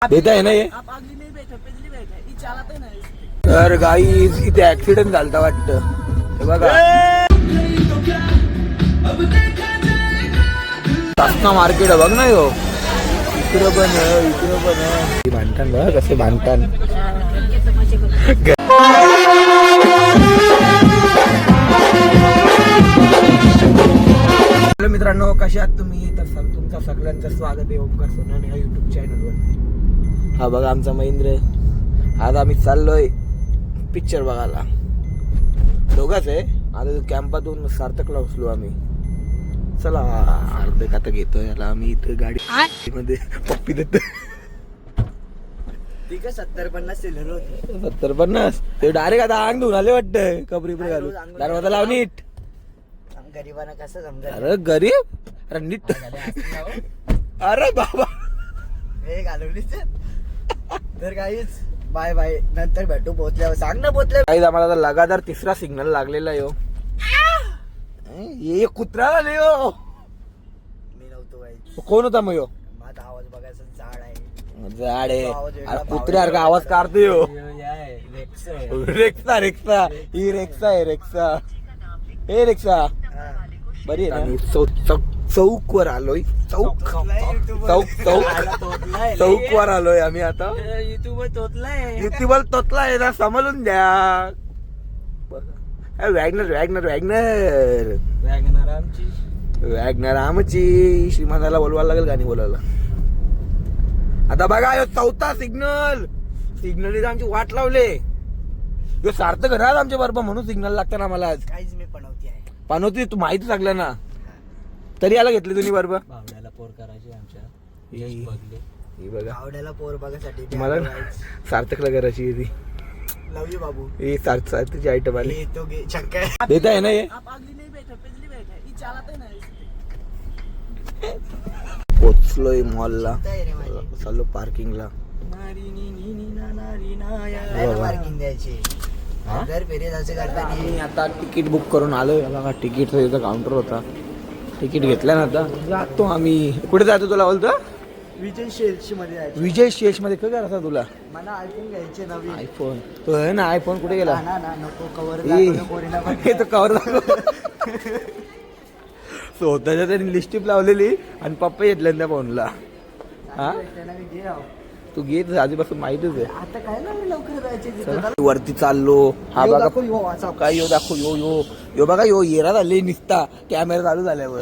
देता है ना ये. तर गाईज इथे ऍक्सिडेंट झालता वाटतं. हे बघा तासना मार्केट आहे बघ ना यो. इकडं पण आहे इकडं पण आहे. बांधतान बघ कसे बांधतान. हॅलो मित्रांनो, कशा आहात तुम्ही? तर तुमचं सगळ्यांचं स्वागत आहे ओमकार सोनाने या युट्यूब चॅनलवरती. हा बघा आमचा महेंद्र. आज आम्ही चाललोय पिक्चर बघायला. दोघाच आहे. आता कॅम्पातून सार्थकला उचलो आम्ही. चला अर्धे आता घेतो याला आम्ही इथे गाडी मध्ये पप्पी देतो. 70-50 सिलेंडर होते. 70-50 ते डायरेक्ट आता अंग धुवून आले वाटतं. कपडे घालून दरवाजा लाव नीट. गरीबांना कसं समजा. अरे गरीब अरे नीट. अरे बाबा हे घालवलीच तर काहीच. बाय बाय, नंतर भेटू. पोहोचल्यावर सांग ना. पोहोचल्या काही आम्हाला आता लगातार तिसरा सिग्नल लागलेला आहे. ये कुत्रा आले हो. मी नव्हतो काही. कोण होता मग यो? माझा आवाज बघायचा. झाड आहे. झाड आहे. अरे कुत्र्यासारखा आवाज काढतोय हो. रेक्सा रेक्सा ही रेक्सा आहे रेक्सा. हे रेक्सा बरी आहे ना. चौक वर आलोय. चौक वर आलोय आम्ही आता. युट्यूबवर तोतलाय ना, समजून द्या. वॅगनर वॅगनर वॅगनर वॅगनर आमची. श्रीमंताला बोलवायला लागेल गाणी बोलायला. आता बघा यो चौथा सिग्नल आमची वाट लावले. यो सार्थक घरात आमच्या बरोबर म्हणून सिग्नल लागतं ना मला. आज काहीच मी पनवती आहे. पानवती तू माहिती सांगला ना, तरी याला घेतली तुम्ही बरोबर. भावड्याला पोर करायची आमच्या. ही बघा भावड्याला पोर बघायसाठी मला सार्थकला करायची ती. लव यू बाबू. ही सार्थकची आयटम आली. तो घे चक्कर देता है ना ये. पोचलोय मॉलला. चाललो पार्किंगला. पार्किंग द्यायची. जर फेरी जायचं करताना मी आता तिकीट बुक करून आलोय. बघा तिकीटचा इथं काउंटर होता. तिकीट घेतल्या ना आता जातो आम्ही. कुठे जातो तुला बोलतो? विजय शेल्स मध्ये जायचं. विजय शेष मध्ये काय करायचा तुला? मला आयफोन घ्यायचे नवीन. आयफोन तो आहे ना. आयफोन कुठे गेला? नको कवर. हे तर कवर स्वतःच्या त्यांनी लिस्टिप लावलेली आणि पप्पा घेतल्या त्या फोनला. हा तू घेत आधीपासून माहितीच आहे. आता काय ना लवकर जायचे. वरती चाललो. हा बघा काय यो दाखव यो यो यो बघा यो येरा झाले निसता कॅमेरा चालू झाल्यावर.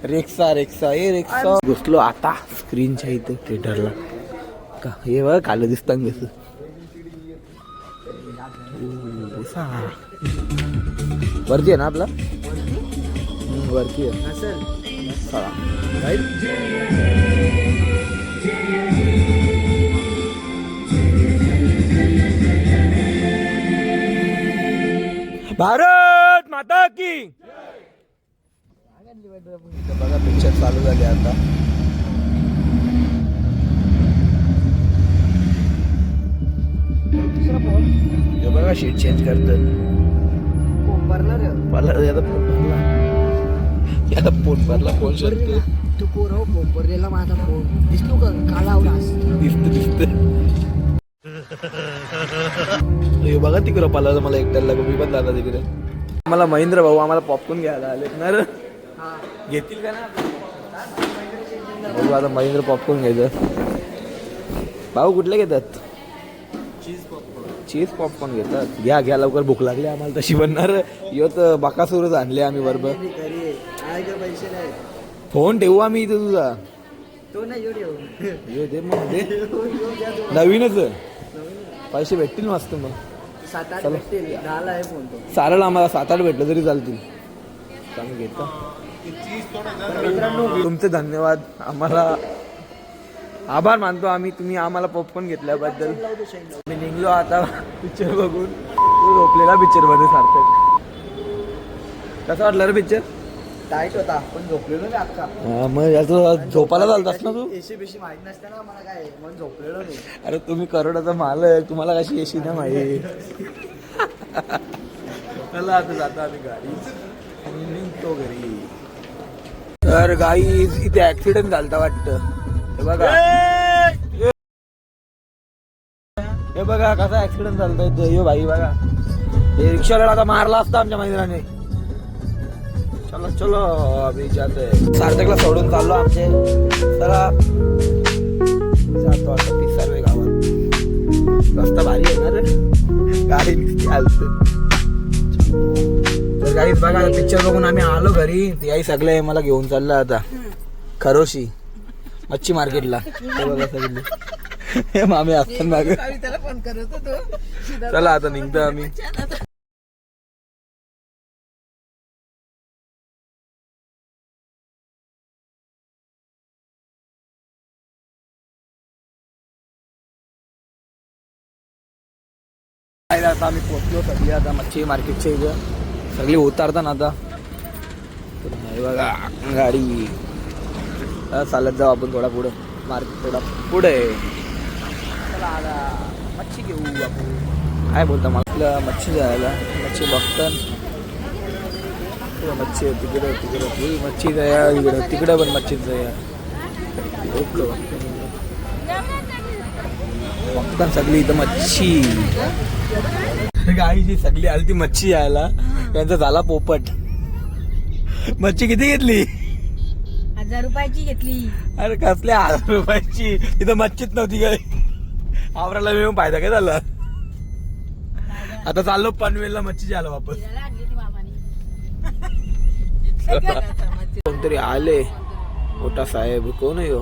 रेक्सा रेक्सा हे रेक्सा. घुसलो आता स्क्रीनच्या इथे थिएटरला. का हे बघ काल दिसतात कसं. वरती आहे ना आपला. वरती आहे. भारत माता की. बघा पिक्चर चालू झाले आता. हे बघा शीट चेंज करतात. याला फोन भरला. फोन शकतो तू पोर हो. पोपरलेला माझा फोन दिसतो का? काळा दिसत. हे बघा तिकडं पाला मला एकट्याला. मी पण जाता तिकडे. मला महेंद्र भाऊ आम्हाला पॉपकॉर्न घ्यायला आले ना. घेतील का ना भाऊ? आता महेंद्र पॉपकॉर्न घ्यायचं. भाऊ कुठले घेतात? चीज पॉपकॉर्न घेतात. घ्या घ्या लवकर. भूक लागली आम्हाला तशी बनणार. यो तर बकासूरच आणले आम्ही बरोबर. पैसे नाही. फोन ठेवू आम्ही इथे तुझा. तो नाही ये दे मग दे. नवीनच पैसे भेटतील मस्त मग. 7-8 भेटतील. 10 आहे फोन तो. चालेल आम्हाला 7-8 भेटलं तरी चालतील. आम्ही घेतो. तुमचे धन्यवाद. आम्हाला आभार मानतो आम्ही तुम्ही आम्हाला पॉपकॉर्न घेतल्याबद्दल. मी निघलो आता पिक्चर बघून. झोपलेला पिक्चर मध्ये सार्थक. कसं वाटलं रे पिक्चर? टाईट होता पण झोपलेलो नाही अख्खा. मग याचं झोपायला चालतास ना तू? एसी बेशी माहित नसते ना मला काय म्हणून झोपलेलो नाही. अरे तुम्ही करोडाचा मालक, तुम्हाला कशी एसी ना माहिती. चला आता जातो आम्ही गाडी आणि निघतो घरी. तर गाई इथे ऍक्सिडेंट झालता वाटतं. हे बघा हे बघा कसा ऍक्सिडेंट झालतोय यो भाई बघा. हे रिक्षाला आता मारला असता आमच्या महिंद्राने. चलो चलो अभी जाते. सार्थकला सोडून चाललो आमचे. चला जातो आता 30 गावात. रस्ता भारी आहे ना रे, गाडी निघते आलते. तर गाईच बघा पिक्चर बघून आम्ही आलो घरी. याही सगळे मला घेऊन चाललं आता खरोशी मच्छी मार्केटला. हे बघा सगळे हे मामी असतात मागे. चला आता निघतो आम्ही. आता आम्ही पोहोचलो सगळी आता मच्छी मार्केटच्या इथं. सगळी उतारताना आता हे बघा गाडी. चालत जाऊ आपण थोडा पुढं. मार्केट थोडा पुढे. चला आता मच्छी घेऊ आपण. काय बोलता मला मच्छी जायला. मच्छी बघतात मच्छी तिकडं तिकडं मच्छी जाया इकडं तिकडं पण मच्छीच जाया. बघतात सगळी इथं मच्छी. गाईची सगळी आली ती मच्छी यायला. त्यांचा झाला पोपट. मच्छी किती घेतली? 1000 रुपयाची घेतली. अरे कसल्या 1000 रुपयाची? इथं मच्छीच नव्हती काय. आवराला मिळून फायदा काय झाला. आता चाललो पनवेलला मच्छी आलो वापस. कोणतरी आले मोठा साहेब. कोण आहे हो?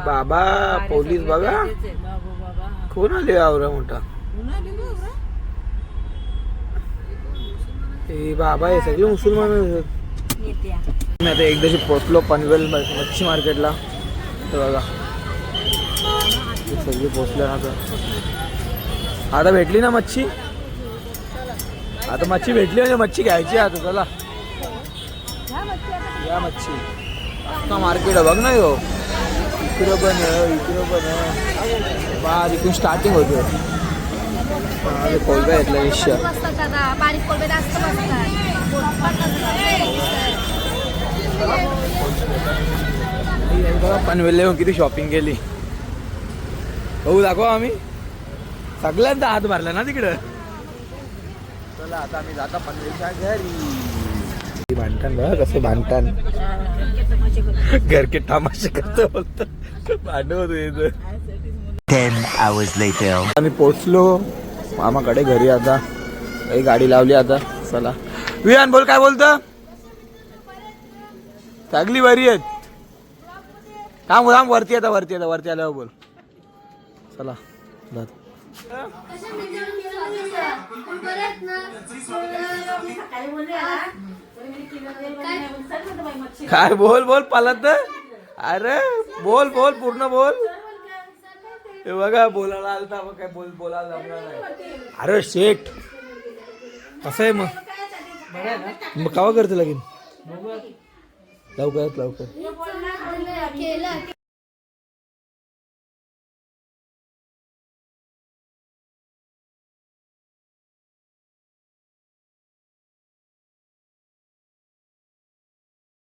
बाबा पोलीस बघा कोण आले आवरा मोठा. हे बाबा हे सगळे मुसलमान. मी आता एकदाशी पोचलो पनवेल मच्छी मार्केटला. तर बघा सगळे पोचले ना. आता भेटली ना मच्छी. आता मच्छी भेटली म्हणजे मच्छी घ्यायची आता. चला या मच्छी. आता मार्केट बघ ना हो. इकडं पण इकडं पण बाहेर इकडून स्टार्टिंग होते. कोलब्या घेतल्या 20. पनवेल येऊन किती शॉपिंग केली भाऊ. दाखवा आम्ही सगळ्यांचा हात भरला ना तिकडं. चला आता आम्ही जाता पनवेलच्या घरी. भांडण बघा कसं भांडण. घर के तमाशे करतो बोलतो भांडण होतो. 10 hours later. आम्ही पोचलो मामाकडे घरी. आता काही गाडी लावली आता. चला विहान बोल काय बोलतं. सगळी बरी आहेत. थांब थांब वरती आता वरती आता वरती आल्यावर बोल. चला काय बोल बोल पालत. अरे बोल बोल पूर्ण बोल. हे बघा बोलायला आलता मग काय बोलायला जमणार नाही. अरे शेट कसं आहे मग कावा करते लगीन. लवकर लवकर